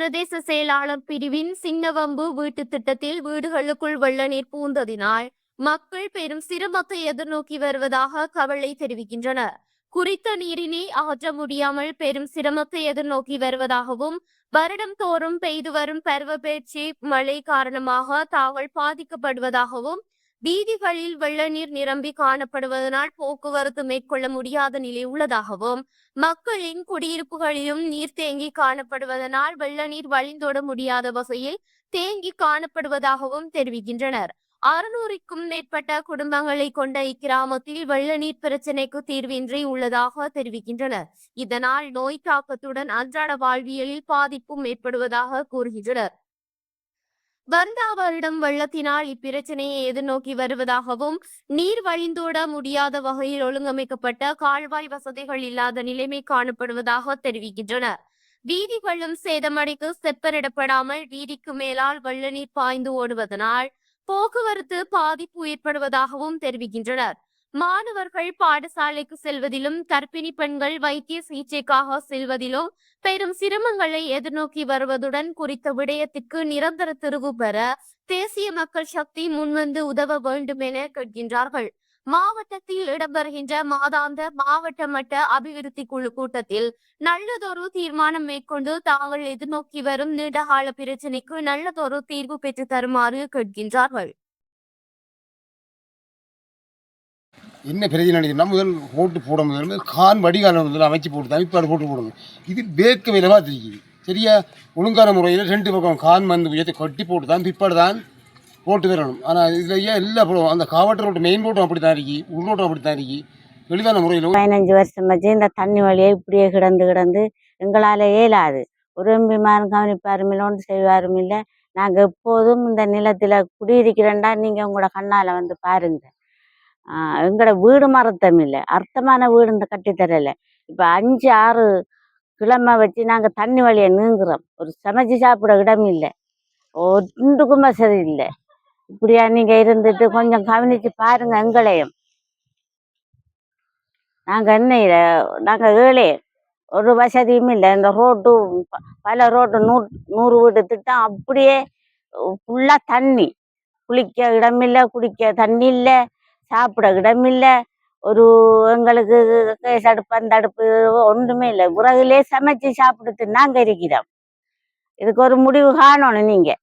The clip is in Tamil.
பிரதேச செயலாளர் பிரிவின் சின்னவம்பு வீட்டு திட்டத்தில் வீடுகளுக்குள் வெள்ள நீர் பூந்ததினால் மக்கள் பெரும் சிரமத்தை எதிர்நோக்கி வருவதாக கவலை தெரிவிக்கின்றனர். குறித்த நீரினை அகற்ற முடியாமல் பெரும் சிரமத்தை எதிர்நோக்கி வருவதாகவும், வருடம் தோறும் பெய்து வரும் பருவப்பெயர்ச்சி மழை காரணமாக தாங்கள் பாதிக்கப்படுவதாகவும், வீதிகளில் வெள்ள நீர் நிரம்பி காணப்படுவதனால் போக்குவரத்து மேற்கொள்ள முடியாத நிலை உள்ளதாகவும், மக்களின் குடியிருப்புகளிலும் நீர் தேங்கி காணப்படுவதனால் வெள்ள நீர் வழிந்தோட முடியாத வகையில் தேங்கி காணப்படுவதாகவும் தெரிவிக்கின்றனர். 600க்கும் மேற்பட்ட குடும்பங்களை கொண்ட இக்கிராமத்தில் வெள்ள நீர் பிரச்சினைக்கு தீர்வின்றி உள்ளதாக தெரிவிக்கின்றனர். இதனால் நோய் தாக்கத்துடன் அன்றாட வாழ்வியலில் பாதிப்பும் ஏற்படுவதாக கூறுகின்றனர். வந்தா வருடம் வெள்ளத்தினால் இப்பிரச்சனையை எதிர்நோக்கி வருவதாகவும், நீர் வழிந்தோட முடியாத வகையில் ஒழுங்கமைக்கப்பட்ட கால்வாய் வசதிகள் இல்லாத நிலைமை காணப்படுவதாக தெரிவிக்கின்றனர். வீதிகளும் சேதமடைக்கு செப்பனிடப்படாமல் வீதிக்கு மேலால் வெள்ள நீர் பாய்ந்து ஓடுவதனால் போக்குவரத்து பாதிப்பு ஏற்படுவதாகவும் தெரிவிக்கின்றனர். மாணவர்கள் பாடசாலைக்கு செல்வதிலும், கர்ப்பிணி பெண்கள் வைத்திய சிகிச்சைக்காக செல்வதிலும் பெரும் சிரமங்களை எதிர்நோக்கி வருவதுடன், குறித்த விடயத்திற்கு நிரந்தர தீர்வு பெற தேசிய மக்கள் சக்தி முன்வந்து உதவ வேண்டும் என கேட்கின்றார்கள். மாவட்டத்தில் இடம்பெறுகின்ற மாதாந்த மாவட்ட மட்ட அபிவிருத்தி குழு கூட்டத்தில் நல்லதொரு தீர்மானம் மேற்கொண்டு தாங்கள் எதிர்நோக்கி வரும் நீண்டகால பிரச்சினைக்கு நல்லதொரு தீர்வு பெற்று தருமாறு கேட்கின்றார்கள். என்ன பிரச்சனை முதல் போட்டு போட முதல் கான் வடிகாலம் முதல்ல அமைச்சு போட்டு அமைப்பாடு போட்டு போடணும். இது வேர்க்க விலவா தெரியுது. சரியா ஒழுங்கான முறையில் 2 பக்கம் கான் வந்து உயர்த்தி கட்டி போட்டு தான் பிற்பாடு தான் போட்டு வரணும். ஆனால் இதில் ஏன் எல்லா போடுவோம் அந்த காவட்ட ரோட்டு மெயின் ரோட்டும் அப்படி தான் இருக்கு, உள்ரோட்டும் அப்படி தான் இருக்கு. தெளிவான முறையில் 15 வருஷம் வச்சு இந்த தண்ணி வழியே இப்படியே கிடந்து எங்களால் இயலாது. ஒரு எம்பிமாரும் கவனிப்பாரும் இல்லை, ஒன்று செய்வாரும் இல்லை. நாங்கள் எப்போதும் இந்த நிலத்தில் குடியிருக்கிறேன்டா, நீங்கள் உங்களோட கண்ணால் வந்து பாருங்க. எங்களோட வீடு மரத்தம் இல்லை, அர்த்தமான வீடு இந்த கட்டித்தரல. இப்போ 5-6 கிழமை வச்சு நாங்கள் தண்ணி வழியை நீங்குறோம். ஒரு சமைச்சு சாப்பிட இடம் இல்லை, ஒன்றுக்கும் வசதி இல்லை. இப்படியா நீங்கள் இருந்துட்டு கொஞ்சம் கவனித்து பாருங்க எங்களையும். நாங்கள் என்ன நாங்கள் ஏழை, ஒரு வசதியும் இல்லை. இந்த ரோட்டு பல ரோட்டு 100 வீட்டு திட்டம் அப்படியே ஃபுல்லாக தண்ணி. குளிக்க இடமில்லை, குடிக்க தண்ணி இல்லை, சாப்பிட இடமில்லை. ஒரு எங்களுக்கு கேஸ் அடுப்பு அந்த அடுப்பு ஒன்றுமே இல்லை. விறகுலே சமைச்சு சாப்பிடுட்டு நாங்கள் இருக்கிறோம். இதுக்கு ஒரு முடிவு காணணும் நீங்கள்.